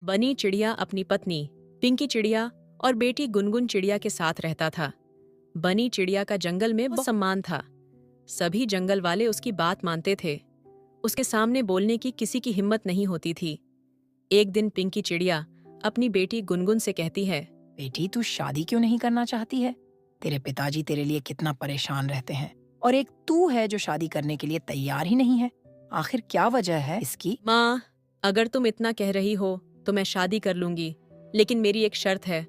बनी चिड़िया अपनी पत्नी पिंकी चिड़िया और बेटी गुनगुन चिड़िया के साथ रहता था। बनी चिड़िया का जंगल में बहुत सम्मान था। सभी जंगल वाले उसकी बात मानते थे। उसके सामने बोलने की किसी की हिम्मत नहीं होती थी। एक दिन पिंकी चिड़िया अपनी बेटी गुनगुन से कहती है, बेटी, तू शादी क्यों नहीं करना चाहती है? तेरे पिताजी तेरे लिए कितना परेशान रहते हैं, और एक तू है जो शादी करने के लिए तैयार ही नहीं है। आखिर क्या वजह है इसकी? माँ, अगर तुम इतना कह रही हो तो मैं शादी कर लूंगी, लेकिन मेरी एक शर्त है।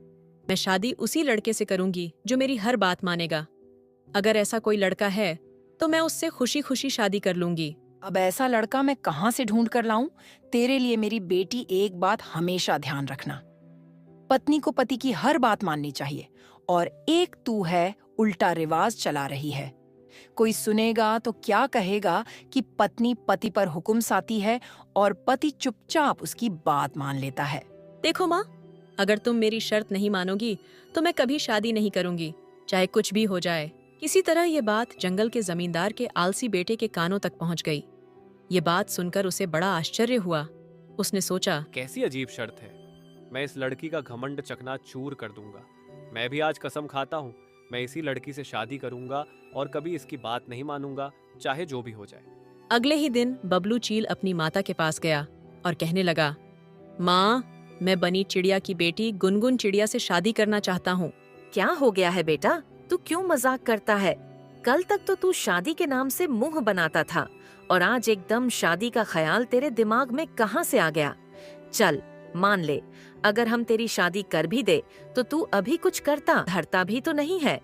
मैं शादी उसी लड़के से करूंगी जो मेरी हर बात मानेगा। अगर ऐसा कोई लड़का है तो मैं उससे खुशी खुशी शादी कर लूंगी। अब ऐसा लड़का मैं कहाँ से ढूंढ कर लाऊं? तेरे लिए मेरी बेटी, एक बात हमेशा ध्यान रखना, पत्नी को पति की हर बात माननी चाहिए, और एक तू है उल्टा रिवाज चला रही है। कोई सुनेगा तो क्या कहेगा कि पत्नी पति पर हुक्म साती है और पति चुपचाप उसकी बात मान लेता है। देखो माँ, अगर तुम मेरी शर्त नहीं मानोगी तो मैं कभी शादी नहीं करूंगी, चाहे कुछ भी हो जाए। किसी तरह ये बात जंगल के जमींदार के आलसी बेटे के कानों तक पहुंच गई। ये बात सुनकर उसे बड़ा आश्चर्य हुआ। उसने सोचा, कैसी अजीब शर्त है। मैं इस लड़की का घमंड चकनाचूर कर दूंगा। मैं भी आज कसम खाता हूँ, मैं इसी लड़की से शादी करूंगा और कभी इसकी बात नहीं मानूंगा, चाहे जो भी हो जाए। अगले ही दिन बबलू चील अपनी माता के पास गया और कहने लगा, माँ, मैं बनी चिड़िया की बेटी गुनगुन चिड़िया से शादी करना चाहता हूँ। क्या हो गया है बेटा? तू क्यों मजाक करता है? कल तक तो तू शादी के नाम से मुंह बनाता था, और आज एकदम शादी का ख्याल तेरे दिमाग में कहाँ से आ गया? चल मान ले, अगर हम तेरी शादी कर भी दे तो तू अभी कुछ करता धरता भी तो नहीं है।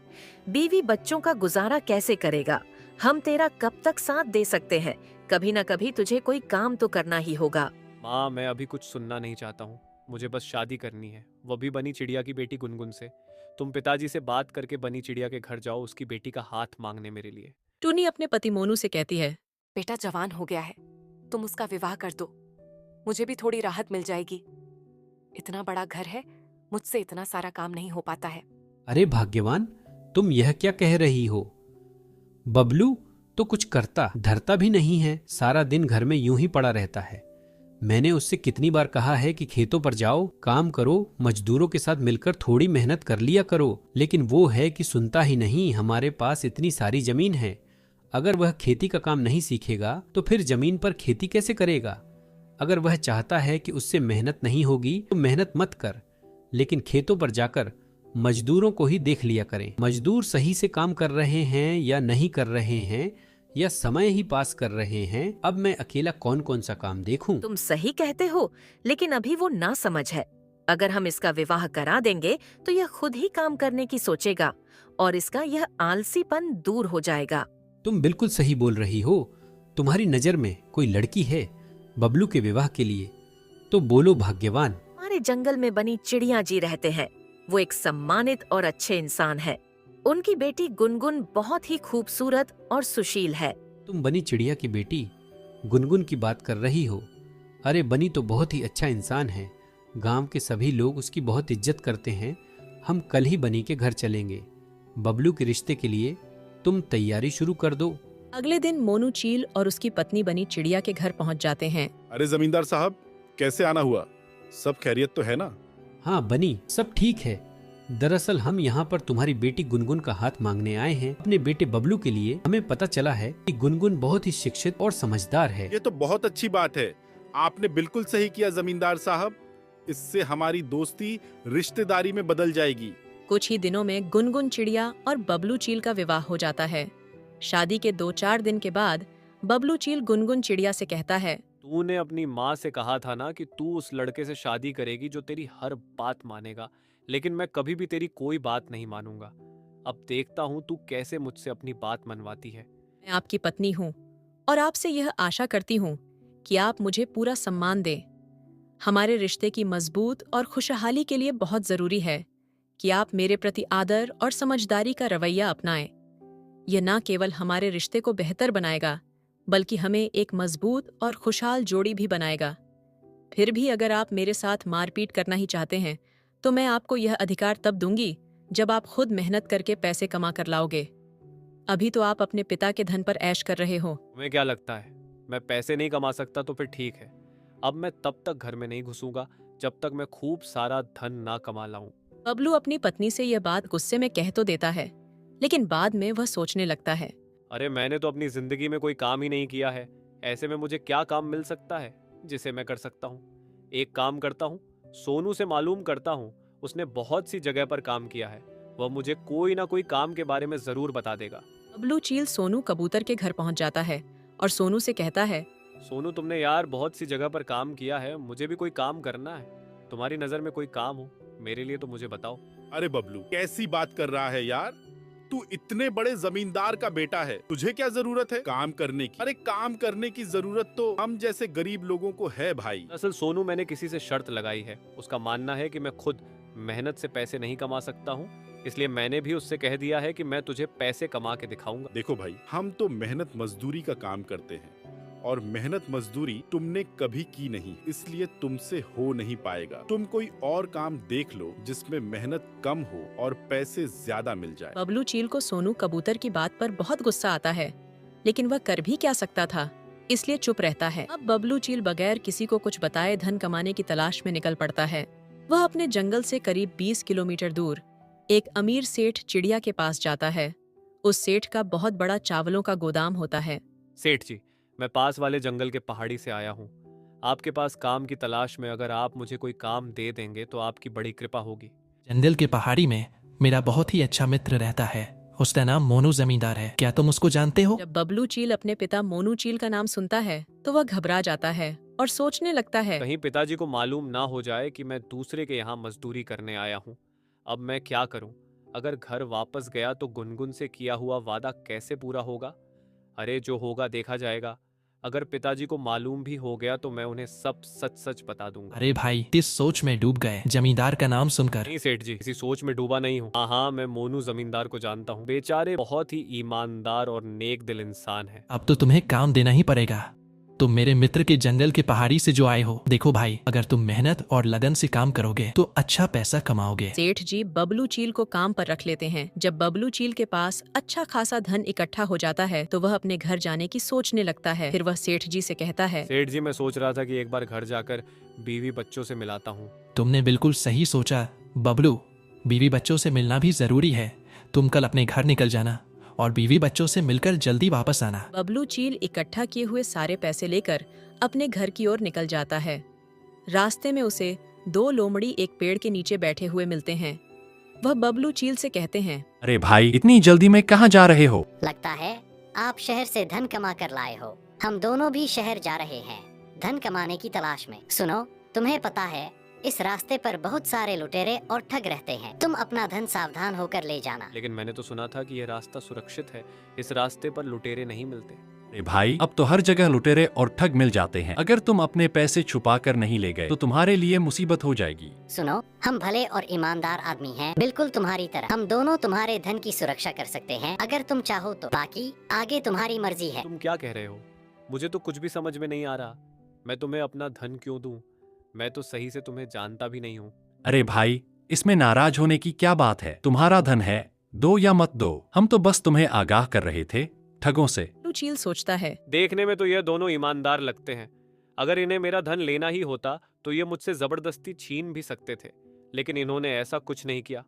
बीवी बच्चों का गुजारा कैसे करेगा? हम तेरा कब तक साथ दे सकते हैं? कभी न कभी तुझे कोई काम तो करना ही होगा। माँ, मैं अभी कुछ सुनना नहीं चाहता हूँ। मुझे बस शादी करनी है, वो भी बनी चिड़िया की बेटी गुनगुन से। तुम पिताजी से बात करके बनी चिड़िया के घर जाओ उसकी बेटी का हाथ मांगने मेरे लिए। टूनी अपने पति मोनू से कहती है, बेटा जवान हो गया है, तुम उसका विवाह कर दो, मुझे भी थोड़ी राहत मिल जाएगी। इतना बड़ा घर है, मुझसे इतना सारा काम नहीं हो पाता है। अरे भाग्यवान, तुम यह क्या कह रही हो? बबलू तो कुछ करता धरता भी नहीं है, सारा दिन घर में यूं ही पड़ा रहता है। मैंने उससे कितनी बार कहा है कि खेतों पर जाओ, काम करो, मजदूरों के साथ मिलकर थोड़ी मेहनत कर लिया करो, लेकिन वो है कि सुनता ही नहीं। हमारे पास इतनी सारी जमीन है, अगर वह खेती का काम नहीं सीखेगा तो फिर जमीन पर खेती कैसे करेगा? अगर वह चाहता है कि उससे मेहनत नहीं होगी तो मेहनत मत कर, लेकिन खेतों पर जाकर मजदूरों को ही देख लिया करें। मजदूर सही से काम कर रहे हैं या नहीं कर रहे हैं, या समय ही पास कर रहे हैं। अब मैं अकेला कौन कौन सा काम देखूं? तुम सही कहते हो, लेकिन अभी वो ना समझ है। अगर हम इसका विवाह करा देंगे तो यह खुद ही काम करने की सोचेगा और इसका यह आलसीपन दूर हो जाएगा। तुम बिल्कुल सही बोल रही हो। तुम्हारी नजर में कोई लड़की है बबलू के विवाह के लिए? तो बोलो भाग्यवान। हमारे जंगल में बनी चिड़िया जी रहते हैं। वो एक सम्मानित और अच्छे इंसान है। उनकी बेटी गुनगुन बहुत ही खूबसूरत और सुशील है। तुम बनी चिड़िया की बेटी गुनगुन की बात कर रही हो? अरे बनी तो बहुत ही अच्छा इंसान है, गांव के सभी लोग उसकी बहुत इज्जत करते हैं। हम कल ही बनी के घर चलेंगे। बबलू के रिश्ते के लिए तुम तैयारी शुरू कर दो। अगले दिन मोनू चील और उसकी पत्नी बनी चिड़िया के घर पहुंच जाते हैं। अरे जमींदार साहब, कैसे आना हुआ? सब खैरियत तो है ना? हाँ बनी, सब ठीक है। दरअसल हम यहाँ पर तुम्हारी बेटी गुनगुन का हाथ मांगने आए हैं अपने बेटे बबलू के लिए। हमें पता चला है कि गुनगुन बहुत ही शिक्षित और समझदार है। ये तो बहुत अच्छी बात है। आपने बिल्कुल सही किया जमींदार साहब। इससे हमारी दोस्ती रिश्तेदारी में बदल जाएगी। कुछ ही दिनों में गुनगुन चिड़िया और बबलू चील का विवाह हो जाता है। शादी के 2-4 दिन के बाद बबलू चील गुनगुन चिड़िया से कहता है, तूने अपनी माँ से कहा था ना कि तू उस लड़के से शादी करेगी जो तेरी हर बात मानेगा, लेकिन मैं कभी भी तेरी कोई बात नहीं मानूंगा। अब देखता हूँ तू कैसे मुझसे अपनी बात मनवाती है। मैं आपकी पत्नी हूँ और आपसे यह आशा करती हूँ कि आप मुझे पूरा सम्मान दें। हमारे रिश्ते की मजबूत और खुशहाली के लिए बहुत जरूरी है कि आप मेरे प्रति आदर और समझदारी का रवैया अपनाएं। यह न केवल हमारे रिश्ते को बेहतर बनाएगा, बल्कि हमें एक मजबूत और खुशहाल जोड़ी भी बनाएगा। फिर भी अगर आप मेरे साथ मारपीट करना ही चाहते हैं तो मैं आपको यह अधिकार तब दूंगी जब आप खुद मेहनत करके पैसे कमा कर लाओगे। अभी तो आप अपने पिता के धन पर ऐश कर रहे हो। तुम्हें क्या लगता है मैं पैसे नहीं कमा सकता? तो फिर ठीक है, अब मैं तब तक घर में नहीं घुसूंगा जब तक मैं खूब सारा धन ना कमा लाऊं। बबलू अपनी पत्नी से यह बात गुस्से में कह तो देता है, लेकिन बाद में वह सोचने लगता है। अरे मैंने तो अपनी जिंदगी में कोई काम ही नहीं किया है, ऐसे में मुझे क्या काम मिल सकता है जिसे मैं कर सकता हूँ। एक काम करता हूँ, सोनू से मालूम करता हूँ, उसने बहुत सी जगह पर काम किया है, वह मुझे कोई ना कोई काम के बारे में जरूर बता देगा। बबलू चील सोनू कबूतर के घर पहुंच जाता है और सोनू से कहता है, सोनू तुमने यार बहुत सी जगह पर काम किया है, मुझे भी कोई काम करना है। तुम्हारी नजर में कोई काम हो मेरे लिए तो मुझे बताओ। अरे बबलू, कैसी बात कर रहा है यार, तू इतने बड़े जमींदार का बेटा है, तुझे क्या जरूरत है काम करने की? अरे काम करने की जरूरत तो हम जैसे गरीब लोगों को है भाई। दरअसल सोनू मैंने किसी से शर्त लगाई है, उसका मानना है कि मैं खुद मेहनत से पैसे नहीं कमा सकता हूँ, इसलिए मैंने भी उससे कह दिया है कि मैं तुझे पैसे कमा के दिखाऊंगा। देखो भाई, हम तो मेहनत मजदूरी का काम करते हैं और मेहनत मजदूरी तुमने कभी की नहीं, इसलिए तुमसे हो नहीं पाएगा। तुम कोई और काम देख लो जिसमें मेहनत कम हो और पैसे ज्यादा मिल जाए। बबलू चील को सोनू कबूतर की बात पर बहुत गुस्सा आता है, लेकिन वह कर भी क्या सकता था, इसलिए चुप रहता है। अब बबलू चील बगैर किसी को कुछ बताए धन कमाने की तलाश में निकल पड़ता है। वह अपने जंगल से करीब 20 किलोमीटर दूर एक अमीर सेठ चिड़िया के पास जाता है। उस सेठ का बहुत बड़ा चावलों का गोदाम होता है। सेठ जी, मैं पास वाले जंगल के पहाड़ी से आया हूँ, आपके पास काम की तलाश में, अगर आप मुझे कोई काम दे देंगे तो आपकी बड़ी कृपा होगी। जंगल के पहाड़ी में मेरा बहुत ही अच्छा मित्र रहता है, उसका नाम मोनू जमींदार है, क्या तुम उसको जानते हो? जब बबलू चील अपने पिता मोनू चील का नाम सुनता है तो वह घबरा जाता है और सोचने लगता है, कहीं पिताजी को मालूम ना हो जाए कि मैं दूसरे के यहाँ मजदूरी करने आया हूँ। अब मैं क्या करूँ? अगर घर वापस गया तो गुनगुन से किया हुआ वादा कैसे पूरा होगा? अरे जो होगा देखा जाएगा। अगर पिताजी को मालूम भी हो गया तो मैं उन्हें सब सच सच बता दूंगा। अरे भाई, किस सोच में डूब गए जमींदार का नाम सुनकर? नहीं सेठ जी, किसी सोच में डूबा नहीं हूँ। हाँ, मैं मोनू जमींदार को जानता हूँ, बेचारे बहुत ही ईमानदार और नेक दिल इंसान है। अब तो तुम्हें काम देना ही पड़ेगा। तुम मेरे मित्र के जंगल के पहाड़ी से जो आए हो, देखो भाई, अगर तुम मेहनत और लगन से काम करोगे तो अच्छा पैसा कमाओगे। सेठ जी बबलू चील को काम पर रख लेते हैं। जब बबलू चील के पास अच्छा खासा धन इकट्ठा हो जाता है तो वह अपने घर जाने की सोचने लगता है। फिर वह सेठ जी से कहता है, सेठ जी मैं सोच रहा था कि एक बार घर जाकर बीवी बच्चों से मिलाता हूँ। तुमने बिल्कुल सही सोचा बबलू, बीवी बच्चों से मिलना भी जरूरी है। तुम कल अपने घर निकल जाना और बीवी बच्चों से मिलकर जल्दी वापस आना। बबलू चील इकट्ठा किए हुए सारे पैसे लेकर अपने घर की ओर निकल जाता है। रास्ते में उसे 2 लोमड़ी एक पेड़ के नीचे बैठे हुए मिलते हैं। वह बबलू चील से कहते हैं, अरे भाई, इतनी जल्दी में कहाँ जा रहे हो? लगता है आप शहर से धन कमा कर लाए हो। हम दोनों भी शहर जा रहे हैं धन कमाने की तलाश में। सुनो, तुम्हें पता है इस रास्ते पर बहुत सारे लुटेरे और ठग रहते हैं। तुम अपना धन सावधान होकर ले जाना। लेकिन मैंने तो सुना था कि यह रास्ता सुरक्षित है, इस रास्ते पर लुटेरे नहीं मिलते। अरे भाई, अब तो हर जगह लुटेरे और ठग मिल जाते हैं। अगर तुम अपने पैसे छुपा कर नहीं ले गए तो तुम्हारे लिए मुसीबत हो जाएगी। सुनो, हम भले और ईमानदार आदमी हैं, बिल्कुल तुम्हारी तरह। हम दोनों तुम्हारे धन की सुरक्षा कर सकते हैं अगर तुम चाहो तो। बाकी आगे तुम्हारी मर्जी है। तुम क्या कह रहे हो? मुझे तो कुछ भी समझ में नहीं आ रहा। मैं तुम्हें अपना धन क्यों दूं? मैं तो सही से तुम्हें जानता भी नहीं हूँ। अरे भाई, इसमें नाराज होने की क्या बात है? तुम्हारा धन है, दो या मत दो। हम तो बस तुम्हें आगाह कर रहे थे ठगों से। बबलू चील सोचता है, देखने में तो ये दोनों ईमानदार लगते हैं। अगर इन्हें मेरा धन लेना ही होता तो ये मुझसे जबरदस्ती छीन भी सकते थे, लेकिन इन्होंने ऐसा कुछ नहीं किया।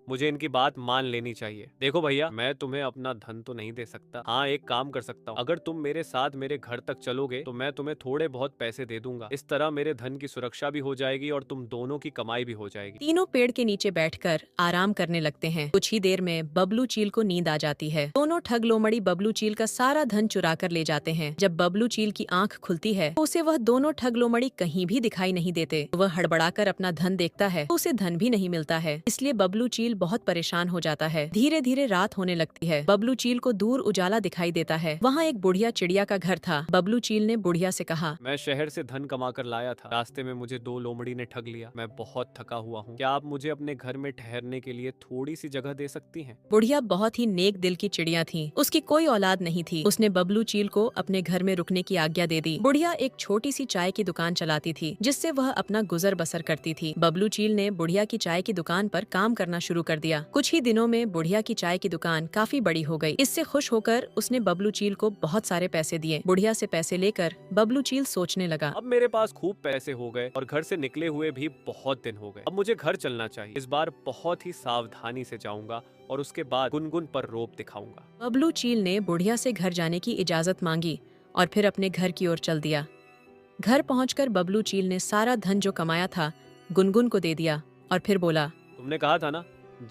मुझे इनकी बात मान लेनी चाहिए। देखो भैया, मैं तुम्हें अपना धन तो नहीं दे सकता। हाँ, एक काम कर सकता हूँ, अगर तुम मेरे साथ मेरे घर तक चलोगे तो मैं तुम्हें थोड़े बहुत पैसे दे दूंगा। इस तरह मेरे धन की सुरक्षा भी हो जाएगी और तुम दोनों की कमाई भी हो जाएगी। तीनों पेड़ के नीचे बैठकर आराम करने लगते हैं। कुछ ही देर में बबलू चील को नींद आ जाती है। दोनों ठग लोमड़ी बबलू चील का सारा धन चुरा कर ले जाते हैं। जब बबलू चील की आंख खुलती है तो उसे वह दोनों ठग लोमड़ी कहीं भी दिखाई नहीं देते। वह हड़बड़ाकर अपना धन देखता है तो उसे धन भी नहीं मिलता है, इसलिए बबलू चील बहुत परेशान हो जाता है। धीरे धीरे रात होने लगती है। बबलू चील को दूर उजाला दिखाई देता है। वहाँ एक बुढ़िया चिड़िया का घर था। बबलू चील ने बुढ़िया से कहा, मैं शहर से धन कमा कर लाया था, रास्ते में मुझे 2 लोमड़ी ने ठग लिया। मैं बहुत थका हुआ हूँ, क्या आप मुझे अपने घर में ठहरने के लिए थोड़ी सी जगह दे सकती हैं? बुढ़िया बहुत ही नेक दिल की चिड़िया थी। उसकी कोई औलाद नहीं थी। उसने बबलू चील को अपने घर में रुकने की आज्ञा दे दी। बुढ़िया एक छोटी सी चाय की दुकान चलाती थी, जिससे वह अपना गुजर बसर करती थी। बबलू चील ने बुढ़िया की चाय की दुकान पर काम करना शुरू कर दिया। कुछ ही दिनों में बुढ़िया की चाय की दुकान काफी बड़ी हो गई। इससे खुश होकर उसने बबलू चील को बहुत सारे पैसे दिए। बुढ़िया से पैसे लेकर बबलू चील सोचने लगा, अब मेरे पास खूब पैसे हो गए और घर से निकले हुए भी बहुत दिन हो गए। अब मुझे घर चलना चाहिए। इस बार बहुत ही सावधानी से जाऊंगा और उसके बाद गुनगुन पर रोब दिखाऊंगा। बबलू चील ने बुढ़िया से घर जाने की इजाजत मांगी और फिर अपने घर की ओर चल दिया। घर पहुंचकर बबलू चील ने सारा धन जो कमाया था गुनगुन को दे दिया और फिर बोला, तुमने कहा था ना,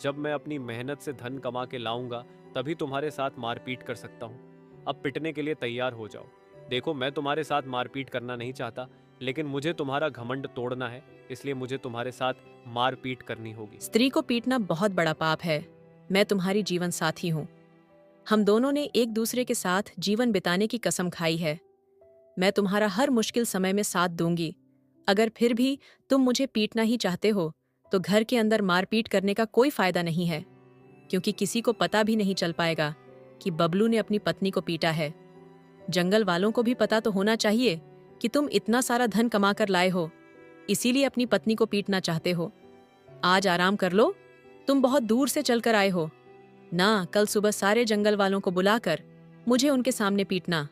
जब मैं अपनी मेहनत से धन कमा के लाऊंगा तभी तुम्हारे साथ मारपीट कर सकता हूँ। अब पिटने के लिए तैयार हो जाओ। देखो, मैं तुम्हारे साथ मारपीट करना नहीं चाहता, लेकिन मुझे तुम्हारा घमंड तोड़ना है, इसलिए मुझे तुम्हारे साथ मारपीट करनी होगी। स्त्री को पीटना बहुत बड़ा पाप है। मैं तुम्हारी जीवन साथी हूँ। हम दोनों ने एक दूसरे के साथ जीवन बिताने की कसम खाई है। मैं तुम्हारा हर मुश्किल समय में साथ दूंगी। अगर फिर भी तुम मुझे पीटना ही चाहते हो तो घर के अंदर मारपीट करने का कोई फायदा नहीं है, क्योंकि किसी को पता भी नहीं चल पाएगा कि बबलू ने अपनी पत्नी को पीटा है। जंगल वालों को भी पता तो होना चाहिए कि तुम इतना सारा धन कमा कर लाए हो, इसीलिए अपनी पत्नी को पीटना चाहते हो। आज आराम कर लो, तुम बहुत दूर से चलकर आए हो ना। कल सुबह सारे जंगल वालों को बुलाकर मुझे उनके सामने पीटना।